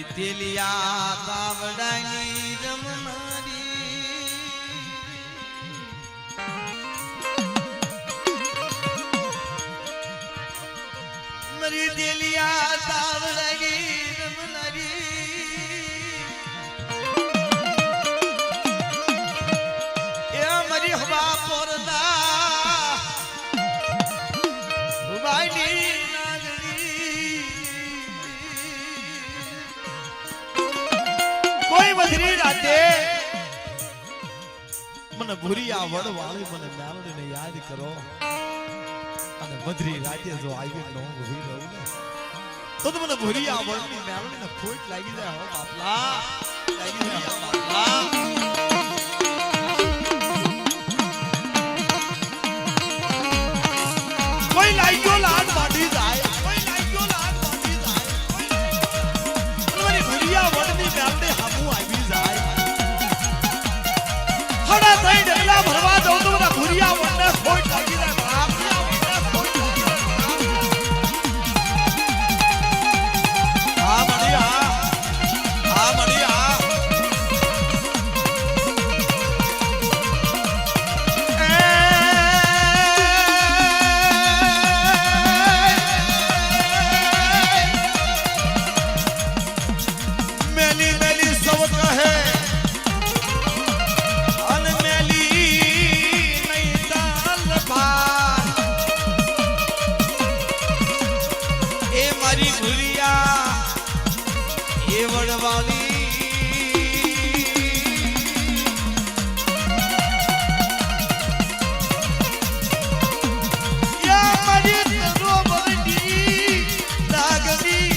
મારી તેલિયા તાવડાની રમનારી મારી તેલિયા તાવડાની રમનારી એ મારી હવા પોરના ઉબાઈની કોઈ વધરી રાતે મને ભૂરી આ વડ વાળી મને મેલડીને યાદ કરો અને વધરી રાતે જો આવી ન ઊભી રહું ને તો મને ભૂરી આ વડની મેલડીને ખોટ લાગી જાય હો બાપલા લાગી જાય બાપલા કોઈ લાગ્યો લાડ વાડી જાય કોઈ લાગ્યો લાડ વાડી જાય કોઈ ભૂરિયા વડની મેલડી હામું આવી જાય હડા થઈ ડગલા ભરવા દઉં તો મને ભૂરિયા વડને ખોટ લાગી જાય બાપ આ મણિયા આ મણિયા મેલી મેલી સૌ કહે અને મેલી નહીં તાલ ભાર એ મારી ભૂરિયા એ વડવાલી યા મારી તરોવરની લાગણી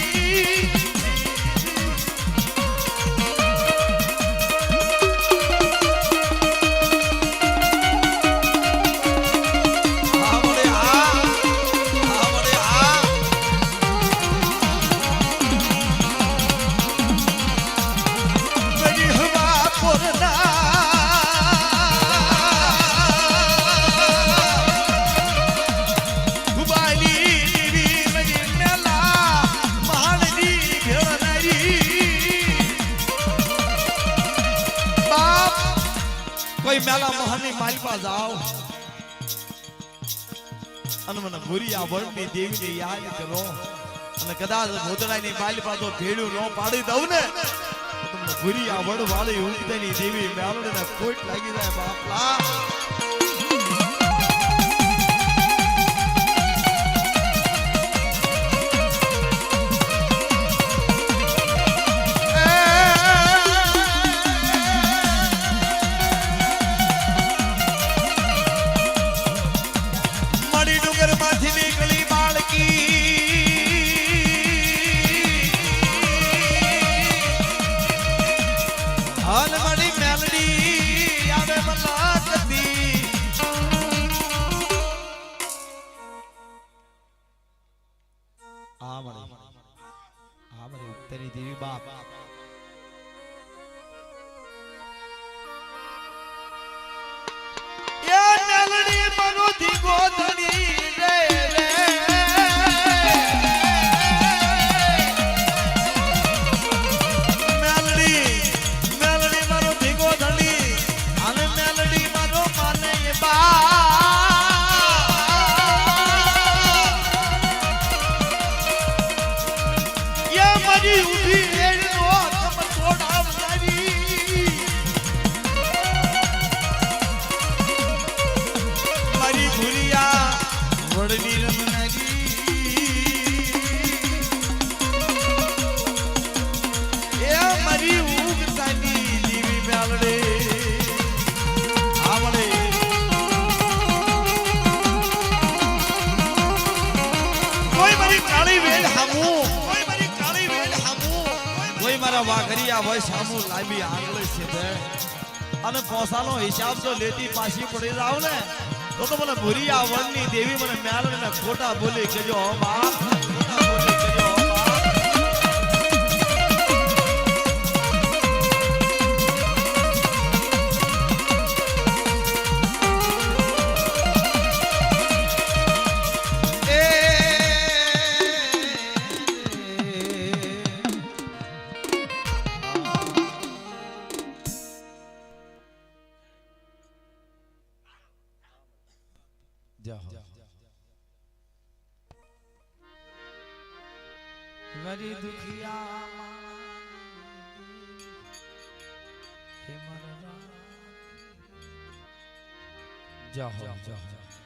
કોઈ મેલા મહાની માલપા જાઓ અને મને ભૂરી આ વડની દેવીને યાદ કરો અને કદાચ ભોતડાની માલપા તો ભેડું ન પાડી દઉં ને તો તમને ભૂરી આ વડ વાળી ઉલટેની દેવી મેલડીને ખોટ લાગી જાય બાપલા તેની દેવી બાપ એ મેલડી મનો દીગો ધણી રે રે મેલડી મેલડી મનો દીગો ધણી અને મેલડી મનો માને બા મારી ઉભી એનો તમ તોડાવનારી મારી ભૂરિયા વડની રમનારી એ મારી ઉગતાની દેવી મેલડે આવડે કોઈ મારી કાળી વેલ હામું કોઈ મારા વાઘરિયા હોય સામુ લાંબી આંગળી છે અને પોસાનો હિસાબ જો લેતી પાછી પડી જાવ ને તો મને ભૂરી આ વડની દેવી મને મેલડીને ખોટા બોલી કેજો બાપ ખોટા બોલી કેજો गरी दुखिया हे मरना जाओ जाओ